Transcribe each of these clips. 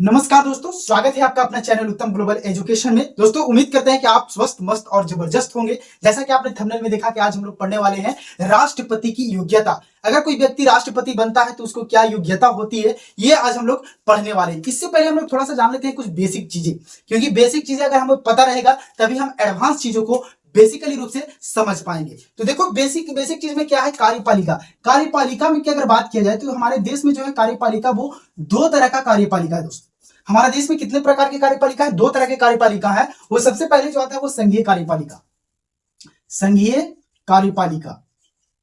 नमस्कार दोस्तों, स्वागत है आपका अपना चैनल उत्तम ग्लोबल एजुकेशन में। दोस्तों उम्मीद करते हैं कि आप स्वस्थ, मस्त और जबरदस्त होंगे। जैसा कि आपने थंबनेल में देखा कि आज हम लोग पढ़ने वाले हैं राष्ट्रपति की योग्यता। अगर कोई व्यक्ति राष्ट्रपति बनता है तो उसको क्या योग्यता होती है, ये आज हम लोग पढ़ने वाले हैं। इससे पहले हम लोग थोड़ा सा जान लेते हैं कुछ बेसिक चीजें, क्योंकि बेसिक चीजें अगर हमें पता रहेगा तभी हम एडवांस चीजों को बेसिकली रूप से समझ पाएंगे। तो देखो बेसिक चीज में क्या है, कार्यपालिका। कार्यपालिका में की अगर बात किया जाए तो हमारे देश में जो है कार्यपालिका वो दो तरह का कार्यपालिका है। दोस्तों हमारे देश में कितने प्रकार की कार्यपालिका है? दो तरह की कार्यपालिका है। वो सबसे पहले जो आता है वो संघीय कार्यपालिका। संघीय कार्यपालिका,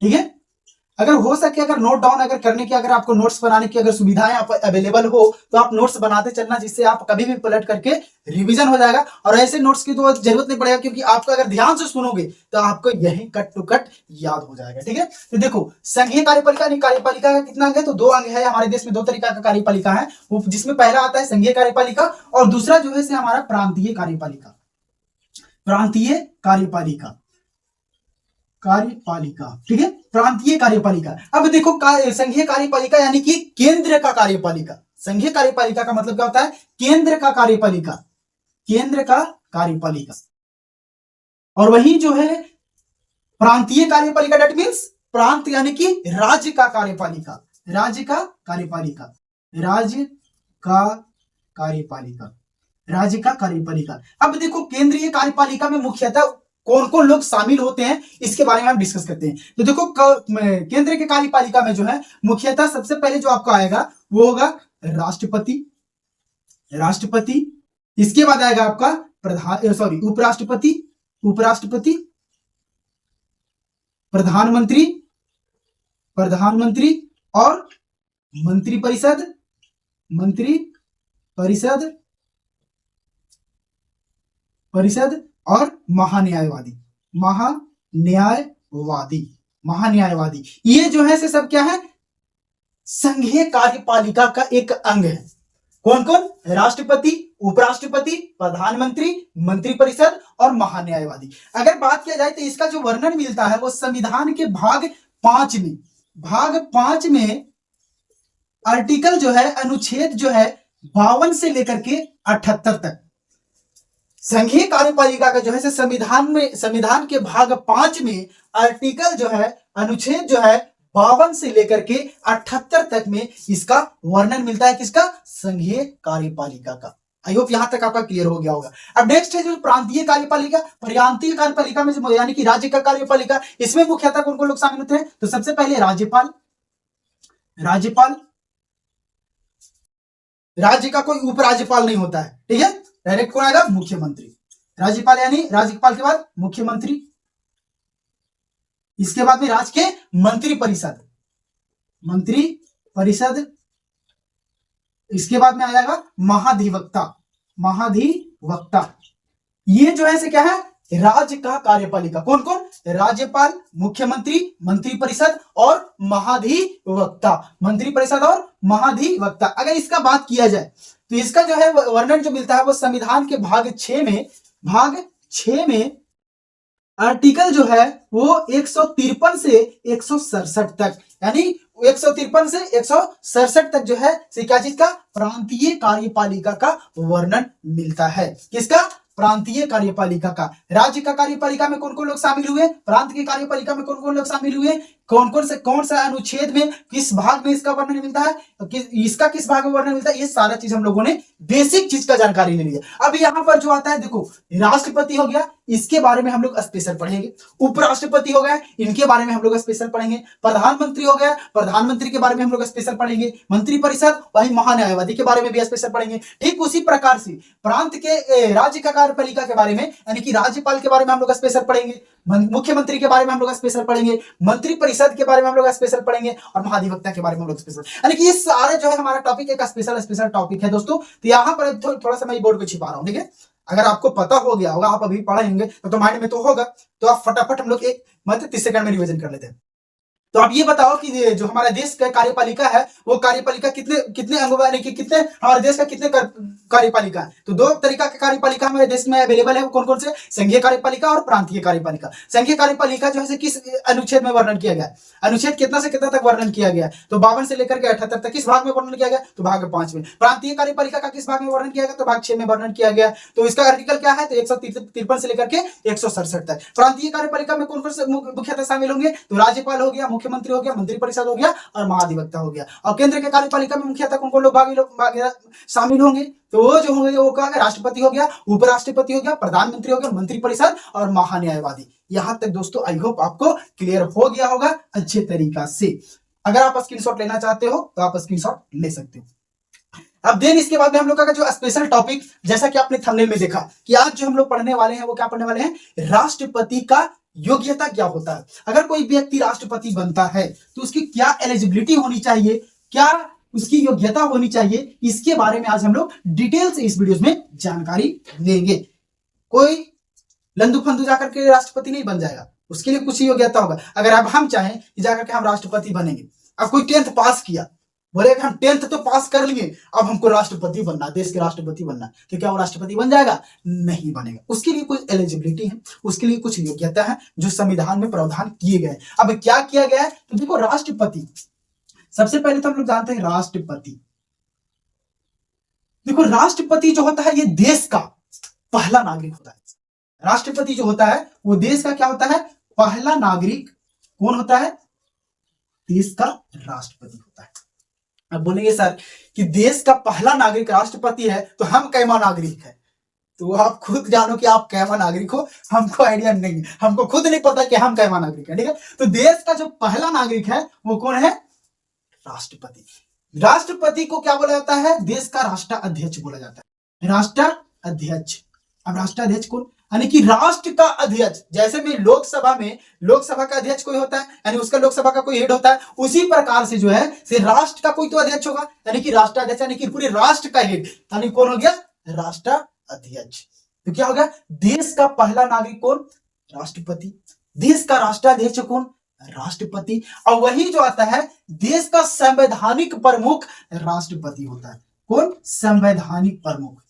ठीक है। अगर हो सके, अगर नोट डाउन अगर करने की, अगर आपको नोट्स बनाने की अगर सुविधाएं अवेलेबल हो तो आप नोट्स बनाते चलना, जिससे आप कभी भी पलट करके रिवीजन हो जाएगा। और ऐसे नोट्स की तो जरूरत नहीं पड़ेगा, क्योंकि आपको अगर ध्यान से सुनोगे तो आपको यही कट टू कट याद हो जाएगा, ठीक है। तो देखो संघीय कार्यपालिका, कार्यपालिका का कितना अंग है? तो दो अंग है। हमारे देश में दो तरीका का कार्यपालिका है, जिसमें पहला आता है संघीय कार्यपालिका और दूसरा जो है हमारा प्रांतीय कार्यपालिका। प्रांतीय कार्यपालिका, ठीक है, प्रांतीय कार्यपालिका। अब देखो संघीय कार्यपालिका यानी कि केंद्र का कार्यपालिका। संघीय कार्यपालिका का मतलब क्या होता है? केंद्र का कार्यपालिका, केंद्र का कार्यपालिका। और वही जो है प्रांतीय कार्यपालिका, दैट मींस प्रांत यानी कि राज्य का कार्यपालिका, राज्य का कार्यपालिका, राज्य का कार्यपालिका, राज्य का कार्यपालिका। अब देखो केंद्रीय कार्यपालिका में मुख्यतः कौन कौन लोग शामिल होते हैं, इसके बारे में हम डिस्कस करते हैं। तो देखो केंद्र के कार्यपालिका में जो है मुख्यतः सबसे पहले जो आपको आएगा वो होगा राष्ट्रपति, राष्ट्रपति। इसके बाद आएगा आपका उपराष्ट्रपति, उपराष्ट्रपति, प्रधानमंत्री, प्रधानमंत्री और मंत्रिपरिषद, मंत्रिपरिषद, परिषद और महान्यायवादी, महान्यायवादी, महान्यायवादी। ये जो है से सब क्या है? संघीय कार्यपालिका का एक अंग है। कौन कौन? राष्ट्रपति, उपराष्ट्रपति, प्रधानमंत्री, मंत्रिपरिषद और महान्यायवादी। अगर बात किया जाए तो इसका जो वर्णन मिलता है वो संविधान के भाग 5 में, भाग 5 में आर्टिकल जो है, अनुच्छेद जो है 52 से लेकर के 78 तक। संघीय कार्यपालिका का जो है संविधान में, संविधान के भाग 5 में आर्टिकल जो है, अनुच्छेद जो है 52 से लेकर के 78 तक में इसका वर्णन मिलता है। किसका? संघीय कार्यपालिका का। आई होप यहां तक आपका क्लियर हो गया होगा। अब नेक्स्ट है जो प्रांतीय कार्यपालिका। प्रांतीय कार्यपालिका में जो यानी कि राज्य का कार्यपालिका, इसमें मुख्यतः कौन कौन लोग शामिल होते हैं? तो सबसे पहले राज्यपाल, राज्यपाल। राज्य का कोई उपराज्यपाल नहीं होता है, ठीक है। डायरेक्ट कौन आएगा? मुख्यमंत्री। राज्यपाल यानी राज्यपाल के बाद मुख्यमंत्री। इसके बाद में राज्य के मंत्री परिषद, मंत्री परिषद। इसके बाद में आ जाएगा महाधिवक्ता, महाधिवक्ता। ये जो है क्या है? राज्य का कार्यपालिका। कौन कौन? राज्यपाल, मुख्यमंत्री, मंत्रिपरिषद और महाधिवक्ता, मंत्रिपरिषद और महाधिवक्ता। अगर इसका बात किया जाए तो इसका जो है वर्णन जो मिलता है वो संविधान के भाग 6 में, भाग 6 में आर्टिकल जो है वो 153 से 167 तक, यानी 153 से 167 तक जो है क्या चीज का? प्रांतीय कार्यपालिका का वर्णन मिलता है। किसका? प्रांतीय कार्यपालिका का। राज्य का कार्यपालिका में कौन कौन लोग शामिल हुए? प्रांत की कार्यपालिका में कौन कौन लोग शामिल हुए? कौन सा अनुच्छेद में, किस भाग में इसका वर्णन मिलता है, इसका किस भाग में वर्णन मिलता है, ये सारा चीज हम लोगों ने बेसिक चीज का जानकारी ले लिया। अब यहां पर जो आता है देखो, राष्ट्रपति हो गया, इसके बारे में हम लोग स्पेशल पढ़ेंगे। उपराष्ट्रपति हो गया, इनके बारे में हम लोग स्पेशल पढ़ेंगे। प्रधानमंत्री हो गया, प्रधानमंत्री के बारे में हम लोग स्पेशल पढ़ेंगे। मंत्रिपरिषद, वही महान्यायवादी के बारे में भी स्पेशल पढ़ेंगे। ठीक उसी प्रकार से प्रांत के, राज्य का कार्यपालिका के बारे में यानी कि राज्यपाल के बारे में हम लोग स्पेशल पढ़ेंगे, मुख्यमंत्री के बारे में हम लोग स्पेशल पढ़ेंगे, मंत्रिपरिषद के बारे में हम लोग स्पेशल पढ़ेंगे और महाधिवक्ता के बारे में हम लोग स्पेशल, यानी कि ये सारे जो है हमारा टॉपिक एक स्पेशल टॉपिक है दोस्तों। तो यहां पर थोड़ा सा मैं बोर्ड पे छिपा रहा हूं, ठीक है। अगर आपको पता हो गया होगा, आप अभी पढ़ेंगे तो माइंड में तो होगा, तो आप फटाफट हम लोग एक 30 सेकंड में रिवीजन कर लेते हैं। तो आप ये बताओ कि ये जो हमारा देश का कार्यपालिका है वो कार्यपालिका कितने कितने अंगों यानी कि कितने हमारे देश का कितने कार्यपालिका है। तो दो तरीका का कार्यपालिका हमारे देश में अवेलेबल है। वो कौन कौन से? संघीय कार्यपालिका और प्रांतीय कार्यपालिका। संघीय कार्यपालिका जो है किस अनुच्छेद में वर्णन किया गया? अनुच्छेद कितना से कितना तक वर्णन किया गया? तो 52 से लेकर के 78 तक। किस भाग में वर्णन किया गया? तो भाग 5 में। प्रांतीय कार्यपालिका का किस भाग में वर्णन किया गया? तो भाग 6 में वर्णन किया गया। तो इसका आर्टिकल क्या है? तो 153 से लेकर के 167 तक। प्रांतीय कार्यपालिका में कौन कौन से मुख्यतः शामिल होंगे? तो राज्यपाल हो गया, मुख्यमंत्री हो गया, मंत्रिपरिषद हो गया और महाधिवक्ता हो गया। और केंद्र के कार्यपालिका में मुख्यतः कौन कौन लोग शामिल होंगे? तो वो जो होंगे वो क्या है? राष्ट्रपति हो गया, उपराष्ट्रपति हो गया, प्रधानमंत्री हो गया, मंत्रिपरिषद और महान्यायवादी। यहां तक दोस्तों आई होप आपको क्लियर हो गया होगा अच्छे तरीका से। अगर आप स्क्रीनशॉट लेना चाहते हो तो आप स्क्रीनशॉट ले सकते हो। अब देन इसके बाद में हम लोग का जो स्पेशल टॉपिक, जैसा कि आपने थंबनेल में देखा कि आज जो हम लोग पढ़ने वाले हैं वो क्या पढ़ने वाले हैं? राष्ट्रपति का योग्यता क्या होता है। अगर कोई व्यक्ति राष्ट्रपति बनता है तो उसकी क्या एलिजिबिलिटी होनी चाहिए, क्या उसकी योग्यता होनी चाहिए, इसके बारे में आज हम लोग डिटेल से इस वीडियो में जानकारी लेंगे। कोई लंदू फंदू जाकर के राष्ट्रपति नहीं बन जाएगा, उसके लिए कुछ योग्यता होगा। अगर अब हम चाहें कि जाकर के हम राष्ट्रपति बनेंगे, अब कोई 10th पास किया, बोले हम 10th तो पास कर लिए, अब हमको राष्ट्रपति बनना, देश के राष्ट्रपति बनना, तो क्या वो राष्ट्रपति बन जाएगा? नहीं बनेगा। उसके लिए कुछ एलिजिबिलिटी है, उसके लिए कुछ योग्यता है जो संविधान में प्रावधान किए गए। अब क्या किया गया है? तो देखो राष्ट्रपति, सबसे पहले तो हम लोग जानते हैं राष्ट्रपति। देखो राष्ट्रपति जो होता है ये देश का पहला नागरिक होता है। राष्ट्रपति जो होता है वो देश का क्या होता है? पहला नागरिक। कौन होता है? देश का राष्ट्रपति होता है। अब बोलेंगे सर कि देश का पहला नागरिक राष्ट्रपति है तो हम कैमा नागरिक है? तो आप खुद जानो कि आप कैमा नागरिक हो, हमको आइडिया नहीं है, हमको खुद नहीं पता कि हम कैमा नागरिक है। ठीक है, तो देश का जो पहला नागरिक है वो कौन है? राष्ट्रपति। राष्ट्रपति को क्या बोला जाता है? देश का राष्ट्राध्यक्ष बोला जाता है, राष्ट्राध्यक्ष। अब राष्ट्राध्यक्ष कौन? यानी कि राष्ट्र का अध्यक्ष। जैसे में लोकसभा का अध्यक्ष कोई होता है, यानी उसका लोकसभा का कोई हेड होता है, उसी प्रकार से जो है से राष्ट्र का कोई तो अध्यक्ष होगा, यानी कि राष्ट्राध्यक्ष, यानी कि पूरे राष्ट्र का हेड, यानी कौन हो गया? राष्ट्राध्यक्ष। तो क्या हो गया? देश का पहला नागरिक कौन? राष्ट्रपति। देश का राष्ट्राध्यक्ष कौन? राष्ट्रपति। और वही जो आता है देश का संवैधानिक प्रमुख राष्ट्रपति होता है। कौन? संवैधानिक प्रमुख।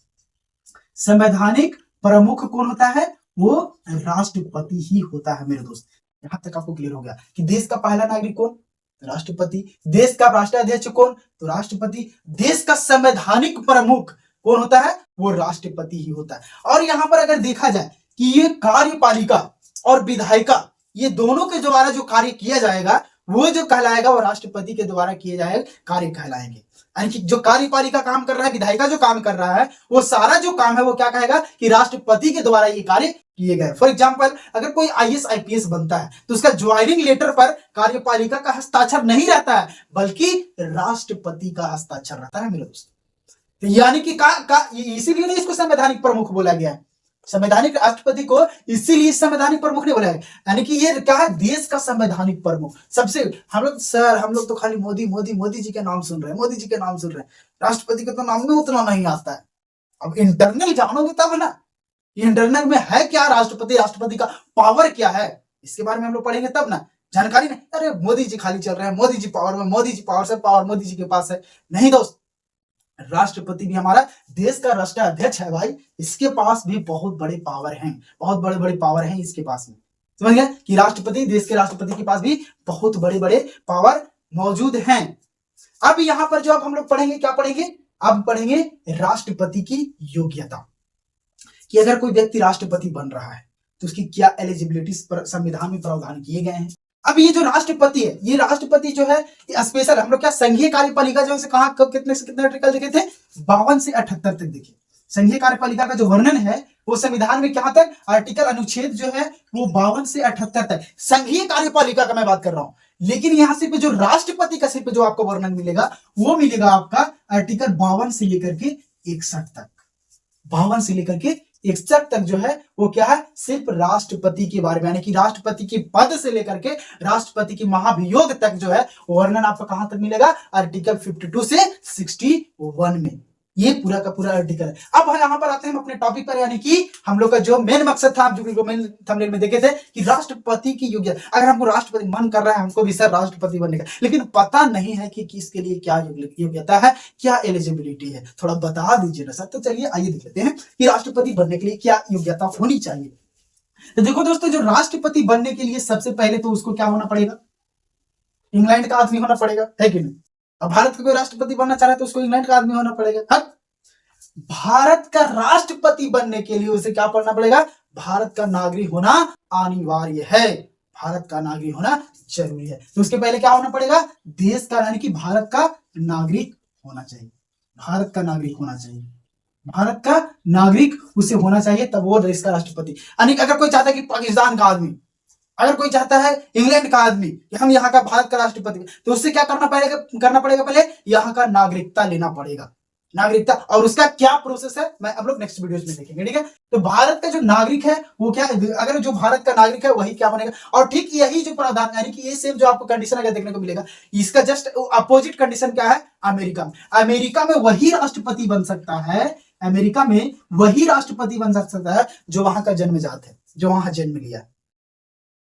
संवैधानिक प्रमुख कौन होता है? वो राष्ट्रपति ही होता है मेरे दोस्त। यहां तक आपको क्लियर हो गया कि देश का पहला नागरिक कौन? राष्ट्रपति। देश का राष्ट्राध्यक्ष कौन? तो राष्ट्रपति। देश का संवैधानिक प्रमुख कौन होता है? वो राष्ट्रपति ही होता है। और यहां पर अगर देखा जाए कि ये कार्यपालिका और विधायिका, ये दोनों के द्वारा जो कार्य किया जाएगा वो जो कहलाएगा वो राष्ट्रपति के द्वारा किए जाए कार्य कहलाएंगे। यानी कि जो कार्यपालिका काम कर रहा है, विधायिका जो काम कर रहा है, वो सारा जो काम है वो क्या कहेगा कि राष्ट्रपति के द्वारा ये कार्य किए गए। फॉर एग्जांपल अगर कोई IAS IPS बनता है तो उसका ज्वाइनिंग लेटर पर कार्यपालिका का हस्ताक्षर नहीं रहता है बल्कि राष्ट्रपति का हस्ताक्षर रहता है मेरे दोस्त। तो यानी कि इसीलिए नहीं इसको संवैधानिक प्रमुख बोला गया है। संवैधानिक राष्ट्रपति को इसीलिए संवैधानिक प्रमुख नहीं बोला गया, यानी कि ये क्या है? देश का संवैधानिक प्रमुख। सबसे हम लोग तो खाली मोदी मोदी मोदी जी के नाम सुन रहे हैं, मोदी जी के नाम सुन रहे हैं, राष्ट्रपति का तो नाम में उतना नहीं आता है। अब इंटरनल जानोगे तब ना, इंटरनल में है क्या राष्ट्रपति का पावर क्या है, इसके बारे में हम लोग पढ़ेंगे तब ना। जानकारी नहीं, अरे मोदी जी खाली चल रहे हैं, मोदी जी पावर में, मोदी जी पावर से पावर मोदी जी के पास है। नहीं दोस्त, राष्ट्रपति भी हमारा देश का राष्ट्राध्यक्ष है भाई, इसके पास भी बहुत बड़े पावर हैं, बहुत बड़े बड़े पावर हैं इसके पास में। समझ गए कि राष्ट्रपति, देश के राष्ट्रपति के पास भी बहुत बड़े बड़े पावर मौजूद हैं। अब यहां पर जो अब हम लोग पढ़ेंगे, क्या पढ़ेंगे? अब पढ़ेंगे राष्ट्रपति की योग्यता, कि अगर कोई व्यक्ति राष्ट्रपति बन रहा है तो उसकी क्या एलिजिबिलिटी संविधान में प्रावधान किए गए हैं। अब ये जो राष्ट्रपति है, ये राष्ट्रपति जो है स्पेशल, हम लोग क्या संघीय कार्यपालिका जो है कहां कब कितने से कितने आर्टिकल देखे थे? 52 से 78 तक देखे। संघीय कार्यपालिका का जो वर्णन है वो संविधान में क्या तक? आर्टिकल अनुच्छेद जो है वो 52 से 78 तक। संघीय कार्यपालिका का मैं बात कर रहा हूं, लेकिन यहां से जो राष्ट्रपति का सिर्फ जो आपको वर्णन मिलेगा वो मिलेगा आपका आर्टिकल 52 से लेकर के 61 तक। 52 से लेकर के 61 तक जो है वो क्या है? सिर्फ राष्ट्रपति के बारे में, यानी कि राष्ट्रपति के पद से लेकर के राष्ट्रपति की महाभियोग तक जो है वर्णन आपको कहां तक मिलेगा? आर्टिकल 52 से 61 में। ये पूरा का पूरा आर्टिकल है। अब यहाँ पर आते हैं हम अपने टॉपिक पर, यानी कि हम लोग का जो मेन मकसद था, जो मेन थंबनेल में देखे थे कि राष्ट्रपति की योग्यता, अगर हमको राष्ट्रपति मन कर रहा है हमको भी सर राष्ट्रपति बनने का, लेकिन पता नहीं है कि किसके लिए क्या योग्यता है, क्या एलिजिबिलिटी है, थोड़ा बता दीजिए ना सर। तो चलिए आइए देख लेते हैं कि राष्ट्रपति बनने के लिए क्या योग्यता होनी चाहिए। तो देखो दोस्तों, जो राष्ट्रपति बनने के लिए सबसे पहले तो उसको क्या होना पड़ेगा, इंग्लैंड का आदमी होना पड़ेगा, है कि नहीं। अब भारत का कोई राष्ट्रपति बनना चाह रहा है तो उसको इंग्लैंड का आदमी होना पड़ेगा। भारत का राष्ट्रपति बनने के लिए उसे क्या पढ़ना पड़ेगा, भारत का नागरिक होना अनिवार्य है, भारत का नागरिक होना जरूरी है। तो उसके पहले क्या होना पड़ेगा, देश का यानी कि भारत का नागरिक होना चाहिए, भारत का नागरिक होना चाहिए, भारत का नागरिक उसे होना चाहिए, तब वो देश का राष्ट्रपति। यानी अगर कोई चाहता है कि पाकिस्तान का आदमी, अगर कोई चाहता है इंग्लैंड का आदमी कि हम यहाँ का भारत का राष्ट्रपति, तो उससे क्या करना पड़ेगा पहले यहाँ का नागरिकता लेना पड़ेगा, नागरिकता। और उसका क्या प्रोसेस है मैं हम लोग नेक्स्ट वीडियोस में देखेंगे, ठीक है। तो भारत का जो नागरिक है वो क्या, अगर जो भारत का नागरिक है वही क्या बनेगा। और ठीक यही जो प्रावधान, यानी कि ये सेम जो आपको कंडीशन अगर देखने को मिलेगा, इसका जस्ट अपोजिट कंडीशन क्या है, अमेरिका में। अमेरिका में वही राष्ट्रपति बन सकता है, अमेरिका में वही राष्ट्रपति बन सकता है जो वहां का जन्मजात है, जो वहां जन्म लिया,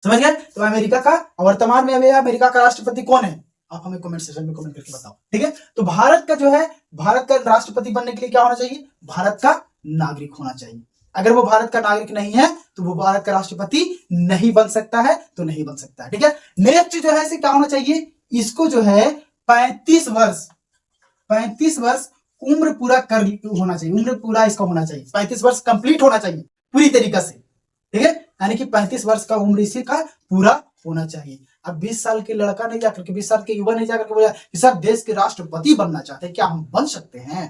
समझ गए। तो अमेरिका का वर्तमान में अमेरिका का राष्ट्रपति कौन है, आप हमें कमेंट सेक्शन में कमेंट करके बताओ, ठीक है। तो भारत का जो है, भारत का राष्ट्रपति बनने के लिए क्या होना चाहिए, भारत का नागरिक होना चाहिए। अगर वो भारत का नागरिक नहीं है तो वो भारत का राष्ट्रपति नहीं बन सकता है, तो नहीं बन सकता है, ठीक है। नेक्स्ट जो है इसे क्या होना चाहिए, इसको जो है 35 वर्ष उम्र पूरा कर होना चाहिए, उम्र पूरा इसका होना चाहिए, 35 वर्ष कंप्लीट होना चाहिए पूरी तरीके से, ठीक है। यानी कि 35 वर्ष का उम्र इसी का पूरा होना चाहिए। अब 20 साल के लड़का नहीं जाकर के, 20 साल के युवा नहीं जाकर के बोला कि सर देश के राष्ट्रपति बनना चाहते हैं, क्या हम बन सकते हैं।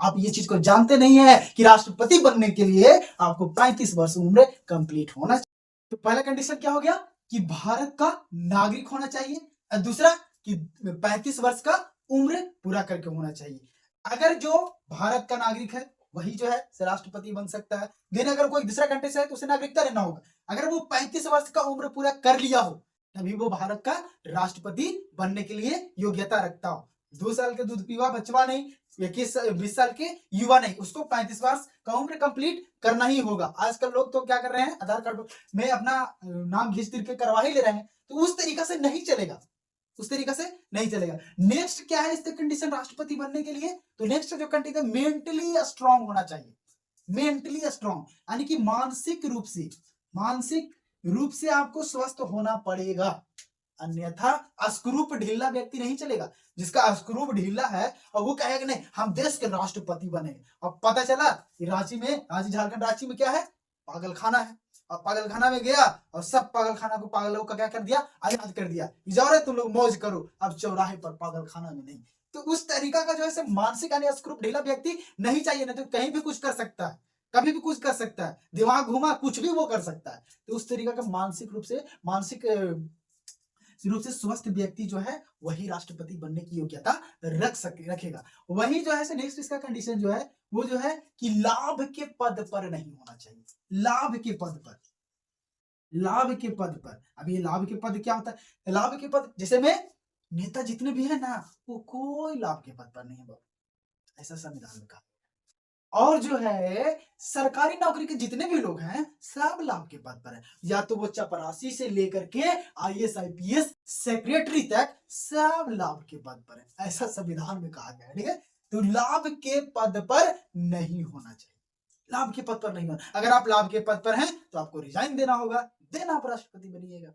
आप ये चीज को जानते नहीं है कि राष्ट्रपति बनने के लिए आपको 35 वर्ष उम्र कंप्लीट होना चाहिए। तो पहला कंडीशन क्या हो गया कि भारत का नागरिक होना चाहिए, और दूसरा कि 35 वर्ष का उम्र पूरा करके होना चाहिए। अगर जो भारत का नागरिक है वही जो है राष्ट्रपति बन सकता है। देन अगर कोई दूसरा कंट्री से है तो उसे नागरिकता लेना होगा। अगर वो 35 वर्ष का उम्र पूरा कर लिया हो तभी वो भारत का राष्ट्रपति बनने के लिए योग्यता रखता हो। 2 साल के दूध पीवा बचवा नहीं, 20 साल के युवा नहीं, उसको 35 वर्ष का उम्र कंप्लीट करना ही होगा। आजकल लोग तो क्या कर रहे हैं, आधार कार्ड में अपना नाम घिस तिर के करवा ही ले रहे हैं, तो उस तरीका से नहीं चलेगा, उस तरीके से नहीं चलेगा। नेक्स्ट क्या है इसका कंडीशन राष्ट्रपति बनने के लिए, तो नेक्स्ट जो कंडीशन मेंटली स्ट्रांग होना चाहिए, मेंटली स्ट्रांग यानी कि मानसिक रूप से आपको स्वस्थ होना पड़ेगा, अन्यथा अस्क्रूप ढीला व्यक्ति नहीं चलेगा। जिसका अस्क्रूप ढीला है और वो कहेगा नहीं हम देश के राष्ट्रपति बने, और पता चला कि रांची झारखंड रांची में क्या है, पागल खाना है, और पागल खाना में गया और सब पागल खाना को पागलों का क्या कर दिया, आजाद कर दिया, जाओ रे तुम लोग मौज करो, अब चौराहे पर पागल खाना में नहीं। तो उस तरीका का जो है मानसिक यानी स्क्रूप ढीला व्यक्ति नहीं चाहिए, नहीं तो कहीं भी कुछ कर सकता है, कभी भी कुछ कर सकता है, दिमाग घुमा कुछ भी वो कर सकता है। तो उस तरीका का मानसिक रूप से स्वस्थ व्यक्ति जो है वही राष्ट्रपति बनने की योग्यता रखेगा। वही जो है नेक्स्ट इसका कंडीशन जो है वो जो है कि लाभ के पद पर नहीं होना चाहिए, लाभ के पद पर। अब ये लाभ के पद क्या होता है, लाभ के पद जैसे में नेता जितने भी है ना वो कोई लाभ के पद पर नहीं है, ऐसा संविधान में कहा। और जो है सरकारी नौकरी के जितने भी लोग हैं सब लाभ के पद पर है, या तो वो चपरासी से लेकर के IAS IPS सेक्रेटरी तक सब लाभ के पद पर है, ऐसा संविधान में कहा गया है, ठीक है। तो लाभ के पद पर नहीं होना चाहिए, लाभ के पद पर नहीं होना। अगर आप लाभ के पद पर हैं तो आपको रिजाइन देना होगा, देना आप राष्ट्रपति बनिएगा,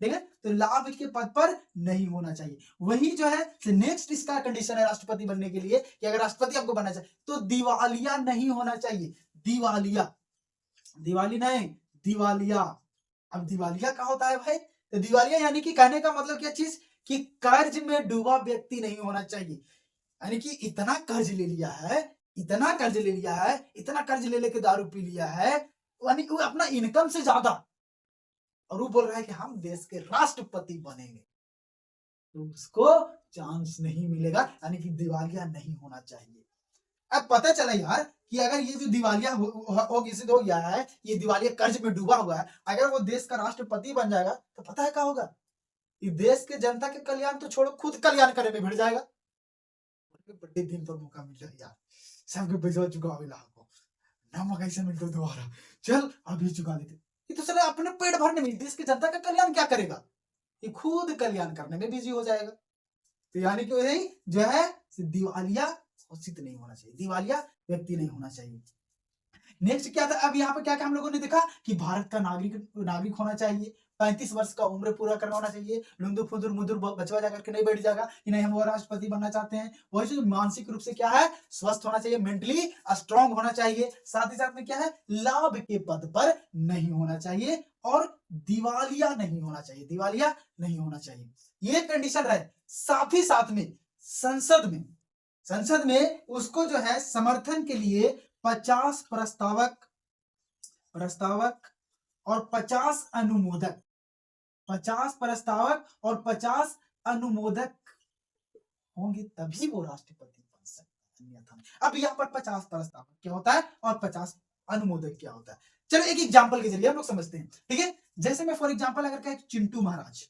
ठीक है। तो लाभ के पद पर नहीं होना चाहिए। वही जो है नेक्स्ट इसका कंडीशन है राष्ट्रपति बनने के लिए कि अगर राष्ट्रपति आपको बनना चाहिए तो दिवालिया नहीं होना चाहिए, दिवालिया। अब दिवालिया क्या होता है भाई, तो दिवालिया यानी कि कहने का मतलब क्या चीज कि कर्ज में डूबा व्यक्ति नहीं होना चाहिए, यानी कि इतना कर्ज ले लिया है, इतना कर्ज ले लेके दारू पी लिया है, यानी कि अपना इनकम से ज्यादा, और वो बोल रहा है कि हम देश के राष्ट्रपति बनेंगे, तो उसको चांस नहीं मिलेगा, यानी कि दिवालिया नहीं होना चाहिए। अब पता चला यार कि अगर ये जो दिवालिया सिद्ध हो गया है, ये दिवालिया कर्ज में डूबा हुआ है, अगर वो देश का राष्ट्रपति बन जाएगा तो पता है क्या होगा, ये देश के जनता के कल्याण तो छोड़ो खुद कल्याण करने में भिड़ जाएगा, बड़े दिन पर मौका मिल जाए यार, सबके पैसा चुकावे लाखों, नमक ऐसे मिलता दोबारा, चल अभी चुका देते। ये तो साला अपने पेट भरने में, देश की जनता का कल्याण क्या करेगा, ये खुद कल्याण करने में बिजी हो जाएगा। तो यानी कि वही जो है दिवालिया घोषित नहीं होना चाहिए, दिवालिया व्यक्ति नहीं होना चाहिए। नेक्स्ट क्या था, अब यहाँ पे क्या क्या हम लोगों ने देखा कि भारत का नागरिक होना चाहिए, 35 वर्ष का उम्र पूरा करना होना चाहिए, लुंदुर फुदुर मुदुर बचवा जाकर के नहीं बैठ जाएगा कि नहीं हम वो राष्ट्रपति बनना चाहते हैं। वही जो मानसिक रूप से क्या है, स्वस्थ होना चाहिए, मेंटली स्ट्रांग होना चाहिए, साथ ही साथ में क्या है, लाभ के पद पर नहीं होना चाहिए और दिवालिया नहीं होना चाहिए, दिवालिया नहीं होना चाहिए, ये कंडीशन रहे। साथ ही साथ में संसद में उसको जो है समर्थन के लिए 50 प्रस्तावक और 50 अनुमोदक, 50 प्रस्तावक और 50 अनुमोदक होंगे तभी वो राष्ट्रपति बन सकता है, अन्यथा। अब यहाँ पर 50 प्रस्तावक क्या होता है और 50 अनुमोदक क्या होता है, चलो एक एग्जांपल के जरिए हम लोग समझते हैं, ठीक है। जैसे मैं फॉर एग्जांपल अगर कहें चिंटू महाराज,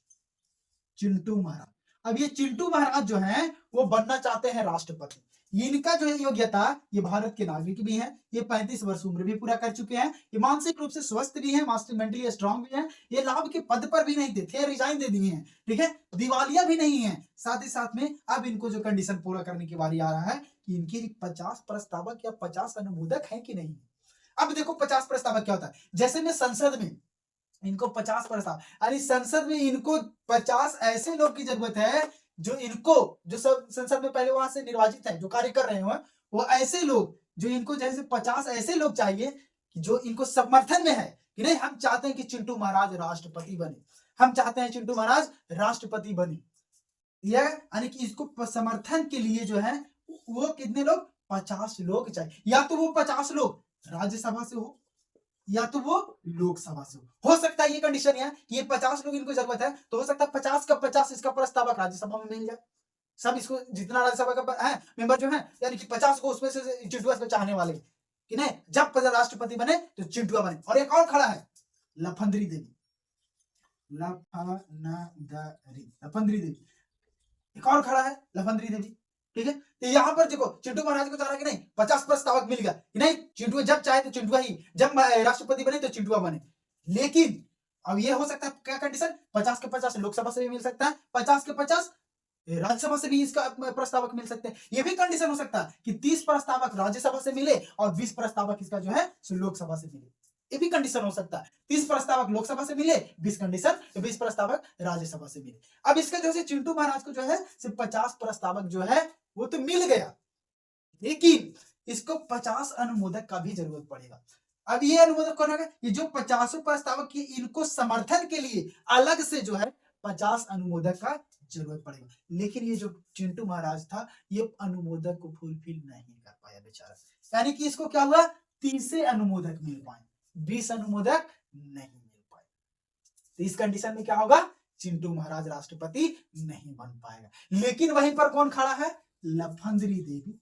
अब ये चिंटू महाराज जो है वो बनना चाहते हैं राष्ट्रपति। इनका जो है योग्यता, ये भारत के नागरिक भी हैं, ये 35 वर्ष उम्र भी पूरा कर चुके हैं, ये मानसिक रूप से स्वस्थ भी हैं, मेंटली स्ट्रांग भी हैं, ये लाभ के पद पर भी नहीं थे, रिजाइन दे दिए हैं, ठीक है, दिवालिया भी नहीं है। साथ ही साथ में अब इनको जो कंडीशन पूरा करने की बारी आ रहा है कि इनके 50 प्रस्तावक या 50 अनुमोदक हैं कि नहीं। अब देखो 50 प्रस्तावक क्या होता है, जैसे में संसद में इनको 50 प्रस्ताव, अरे संसद में इनको 50 ऐसे लोग की जरूरत है जो इनको, जो सब संसद में पहले वहां से निर्वाचित है, जो कार्य कर रहे हो, वो ऐसे लोग जो इनको, जैसे 50 ऐसे लोग चाहिए कि जो इनको समर्थन में है कि नहीं हम चाहते हैं कि चिंटू महाराज राष्ट्रपति बने, हम चाहते हैं चिंटू महाराज राष्ट्रपति बने, यानी कि इसको समर्थन के लिए जो है वो कितने लोग, 50 लोग चाहिए। या तो वो 50 लोग राज्यसभा से हो या तो वो लोकसभा से हो सकता है ये कंडीशन है कि ये 50 लोग इनको जरूरत है, तो हो सकता है 50 का 50 इसका प्रस्तावक राज्यसभा में मिल जाए, सब इसको जितना राज्यसभा का है मेंबर जो है, यानी कि 50 को उसमें से चिंटुआ से चाहने वाले कि नहीं जब राष्ट्रपति बने तो चिंटुआ बने। और एक और खड़ा है लफंदरी देवी, लफंदरी देवी, एक और खड़ा है लफंदरी देवी, ठीक है। तो यहाँ पर देखो चिंटू महाराज को चाह रहा है कि नहीं 50 प्रस्तावक मिल गया कि नहीं, चिंटुआ जब चाहे तो चिंटुआ ही, जब राष्ट्रपति बने तो चिंटुआ बने। लेकिन अब ये हो सकता है क्या कंडीशन, 50 के 50 लोकसभा से भी मिल सकता है, 50 के 50 राज्यसभा से भी इसका प्रस्तावक मिल सकते हैं। ये भी कंडीशन हो सकता है कि 30 प्रस्तावक राज्यसभा से मिले और 20 प्रस्तावक इसका जो है लोकसभा से मिले, ये भी कंडीशन हो सकता है। 30 प्रस्तावक लोकसभा से मिले, 20 प्रस्तावक राज्यसभा से मिले। अब इसका जो है चिंटू महाराज को जो है सिर्फ 50 प्रस्तावक जो है वो तो मिल गया, लेकिन इसको 50 अनुमोदक का भी जरूरत पड़ेगा। अब ये अनुमोदक कौन होगा, ये जो 50 प्रस्तावक की इनको समर्थन के लिए अलग से जो है 50 अनुमोदक का जरूरत पड़ेगा। लेकिन ये जो चिंटू महाराज था ये अनुमोदक को फुलफिल नहीं कर पाया बेचारा, यानी कि इसको क्या हुआ 30 अनुमोदक मिल पाए, 20 अनुमोदक नहीं मिल पाए। तो इस कंडीशन में क्या होगा, चिंटू महाराज राष्ट्रपति नहीं बन पाएगा। लेकिन वहीं पर कौन खड़ा है, लफंदरी देवी,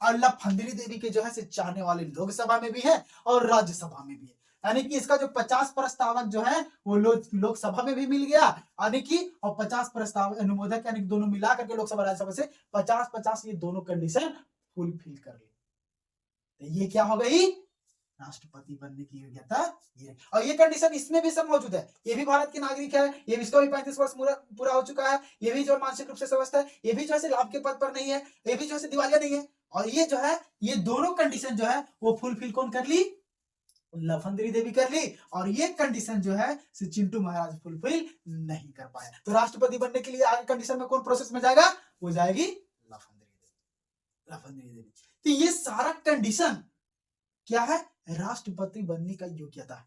और लफंदरी देवी के जो है चाहने वाले लोकसभा में भी है और राज्यसभा में भी है, यानी कि इसका जो 50 प्रस्तावक जो है वो लोकसभा में भी मिल गया, यानी कि और 50 प्रस्ताव अनुमोदक यानी दोनों मिला करके लोकसभा राज्यसभा से 50-50 ये दोनों कंडीशन फुलफिल कर ले, तो ये क्या हो गई, राष्ट्रपति बनने की योग्यता ये। और ये कंडीशन इसमें भी सब मौजूद है, ये भी भारत के नागरिक है, ये भी इसका भी 35 वर्ष पूरा हो चुका है, ये भी जो मानसिक रूप से स्वस्थ है, ये भी जो है लाभ के पद पर नहीं है, ये भी जो है दिवालिया नहीं है, और ये जो है ये दोनों कंडीशन जो है वो फुलफिल कौन कर ली, लफंदरी देवी कर ली, और ये कंडीशन जो है चिंटू महाराज फुलफिल नहीं कर पाया। तो राष्ट्रपति बनने के लिए आगे कंडीशन में कौन प्रोसेस में जाएगा, वो जाएगी लफंदरी देवी। तो ये सारा कंडीशन क्या है, राष्ट्रपति बनने का योग्यता है,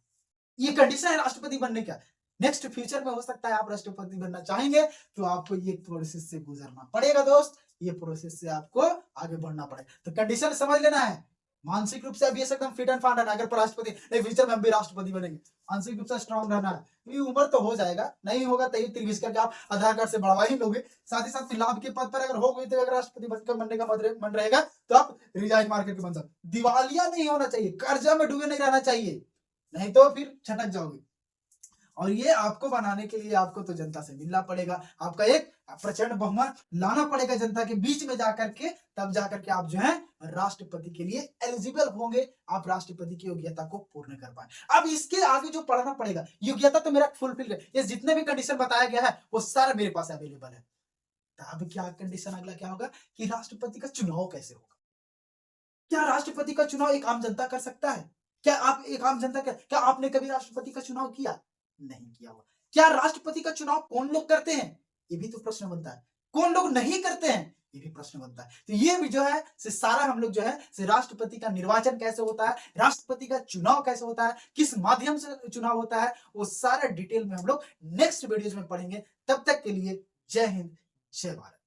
ये कंडीशन है राष्ट्रपति बनने का। नेक्स्ट फ्यूचर में हो सकता है आप राष्ट्रपति बनना चाहेंगे तो आपको ये प्रोसेस से गुजरना पड़ेगा दोस्त, ये प्रोसेस से आपको आगे बढ़ना पड़ेगा। तो कंडीशन समझ लेना है, मानसिक रूप से अब ये एकदम फिट एंड फाइन रहना, अगर राष्ट्रपति नहीं फ्यूचर में हम भी राष्ट्रपति बनेंगे, मानसिक रूप से स्ट्रांग रहना है। ये उम्र तो हो जाएगा, नहीं होगा तो 23 करके आप आधार कार्ड से बढ़वा ही लोगे। साथ ही साथ लाभ के पद पर अगर हो गई तो अगर राष्ट्रपति बनने का मन रहेगा तो आप रिजाइन मार करके बन सकते। दिवालिया नहीं होना चाहिए, कर्जा में डूबे नहीं रहना चाहिए, नहीं तो फिर छटक जाओगे। और ये आपको बनाने के लिए आपको तो जनता से मिलना पड़ेगा, आपका एक प्रचंड बहुमत लाना पड़ेगा जनता के बीच में जाकर के, तब जाकर के आप जो है राष्ट्रपति के लिए एलिजिबल होंगे, आप राष्ट्रपति की योग्यता को पूर्ण कर पाए। अब इसके आगे जो पढ़ना पड़ेगा, योग्यता तो मेरा फुलफिल है, ये जितने भी कंडीशन बताया गया है वो सारा मेरे पास अवेलेबल है। अब क्या कंडीशन अगला क्या होगा कि राष्ट्रपति का चुनाव कैसे होगा। क्या राष्ट्रपति का चुनाव एक आम जनता कर सकता है? क्या आप एक आम जनता क्या आपने कभी राष्ट्रपति का चुनाव किया? नहीं किया हुआ। क्या राष्ट्रपति का चुनाव कौन लोग करते हैं? ये भी तो प्रश्न बनता है। कौन लोग नहीं करते हैं? ये भी प्रश्न बनता है। तो ये भी जो है सारा हम लोग जो है राष्ट्रपति का निर्वाचन कैसे होता है, राष्ट्रपति का चुनाव कैसे होता है, किस माध्यम से चुनाव होता है, वो सारा डिटेल में हम लोग नेक्स्ट वीडियोज में पढ़ेंगे। तब तक के लिए जय हिंद, जय भारत।